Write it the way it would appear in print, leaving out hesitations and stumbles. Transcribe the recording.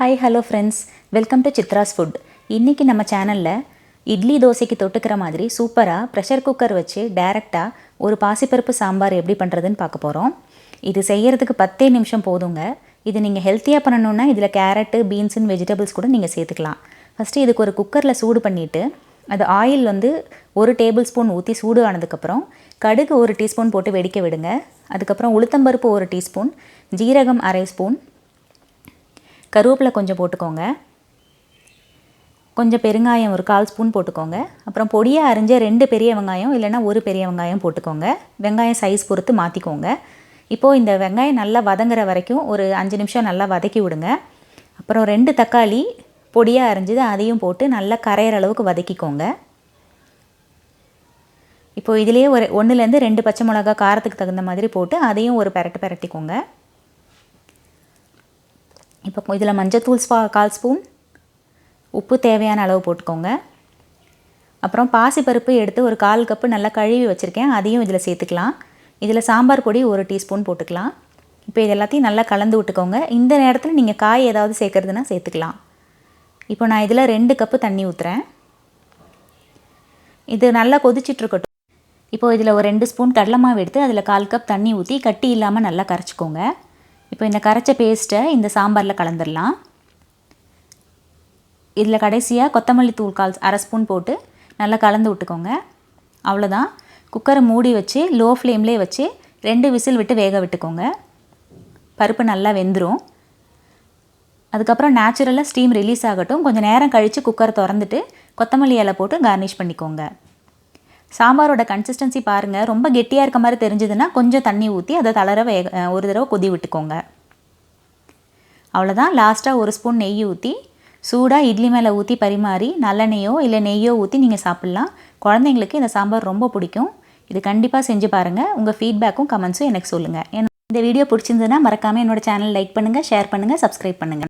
Hi hello friends, welcome to Chitra's food. இன்றைக்கி நம்ம சேனலில் இட்லி தோசைக்கு தொட்டுக்கிற மாதிரி சூப்பராக ப்ரெஷர் குக்கர் வச்சு டைரெக்டாக ஒரு பாசிப்பருப்பு சாம்பார் எப்படி பண்ணுறதுன்னு பார்க்க போகிறோம். இது செய்கிறதுக்கு 10 நிமிஷம் போதுங்க. இது நீங்கள் ஹெல்த்தியாக பண்ணணுன்னா இதில் கேரட்டு, பீன்ஸுன்னு வெஜிடபிள்ஸ் கூட நீங்கள் சேர்த்துக்கலாம். ஃபஸ்ட்டு இதுக்கு ஒரு குக்கரில் சூடு பண்ணிவிட்டு அது ஆயில் 1 டேபிள் ஸ்பூன் ஊற்றி சூடு ஆனதுக்கப்புறம் கடுகு 1 டீஸ்பூன் போட்டு வெடிக்க விடுங்க. அதுக்கப்புறம் உளுத்தம்பருப்பு 1 டீஸ்பூன், ஜீரகம் அரை ஸ்பூன், கருவேப்பிலை கொஞ்சம் போட்டுக்கோங்க, கொஞ்சம் பெருங்காயம் 1/4 ஸ்பூன் போட்டுக்கோங்க. அப்புறம் பொடியாக அரிஞ்ச 2 பெரிய வெங்காயம் இல்லைனா 1 பெரிய வெங்காயம் போட்டுக்கோங்க. வெங்காயம் சைஸ் பொறுத்து மாற்றிக்கோங்க. இப்போது இந்த வெங்காயம் நல்லா வதங்குற வரைக்கும் ஒரு 5 நிமிஷம் நல்லா வதக்கி விடுங்க. அப்புறம் 2 தக்காளி பொடியாக அரிஞ்சது அதையும் போட்டு நல்லா கரையிற அளவுக்கு வதக்கிக்கோங்க. இப்போது இதிலேயே 1லேருந்து 2 பச்சை மிளகா காரத்துக்கு தகுந்த மாதிரி போட்டு அதையும் ஒரு பெரட்டிக்கோங்க. இப்போ இதில் மஞ்சத்தூள் 1/4 ஸ்பூன், உப்பு தேவையான அளவு போட்டுக்கோங்க. அப்புறம் பாசிப்பருப்பு எடுத்து ஒரு 1/4 கப்பு நல்லா கழுவி வச்சுருக்கேன், அதையும் இதில் சேர்த்துக்கலாம். இதில் சாம்பார் பொடி 1 டீஸ்பூன் போட்டுக்கலாம். இப்போ இது எல்லாத்தையும் நல்லா கலந்து விட்டுக்கோங்க. இந்த நேரத்தில் நீங்கள் காய் ஏதாவது சேர்க்குறதுனா சேர்த்துக்கலாம். இப்போ நான் இதில் 2 கப்பு தண்ணி ஊற்றுறேன். இது நல்லா கொதிச்சிட்ருக்கட்டும். இப்போது இதில் ஒரு 2 ஸ்பூன் கடலை மாவு எடுத்து அதில் 1/4 கப் தண்ணி ஊற்றி கட்டி இல்லாமல் நல்லா கரைச்சிக்கோங்க. இப்போ இந்த கரைச்ச பேஸ்ட்டை இந்த சாம்பாரில் கலந்துடலாம். இதில் கடைசியாக கொத்தமல்லி தூள் அரை ஸ்பூன் போட்டு நல்லா கலந்து விட்டுக்கோங்க. அவ்வளோதான். குக்கரை மூடி வச்சு லோ ஃப்ளேம்லேயே வச்சு 2 விசில் விட்டு வேக விட்டுக்கோங்க. பருப்பு நல்லா வெந்துடும். அதுக்கப்புறம் நேச்சுரலாக ஸ்டீம் ரிலீஸ் ஆகட்டும். கொஞ்சம் நேரம் கழித்து குக்கரை திறந்துட்டு கொத்தமல்லி இலை போட்டு கார்னிஷ் பண்ணிக்கோங்க. சாம்பாரோட கன்சிஸ்டன்சி பாருங்கள். ரொம்ப கெட்டியாக இருக்க மாதிரி தெரிஞ்சதுன்னா கொஞ்சம் தண்ணி ஊற்றி அதை ஒரு தடவை கொதி விட்டுக்கோங்க. அவ்வளோதான். லாஸ்ட்டாக 1 ஸ்பூன் நெய் ஊற்றி சூடாக இட்லி மேலே ஊற்றி பரிமாறி நல்லெண்ணெயோ இல்லை நெய்யோ ஊற்றி நீங்கள் சாப்பிட்லாம். குழந்தைங்களுக்கு இந்த சாம்பார் ரொம்ப பிடிக்கும். இது கண்டிப்பாக செஞ்சு பாருங்கள். உங்கள் ஃபீட்பேக்கும் கமெண்ட்ஸும் எனக்கு சொல்லுங்கள். இந்த வீடியோ பிடிச்சிருந்ததுன்னா மறக்காமல் என்னோடய சேனல் லைக் பண்ணுங்கள், ஷேர் பண்ணுங்கள், சப்ஸ்கிரைப் பண்ணுங்கள்.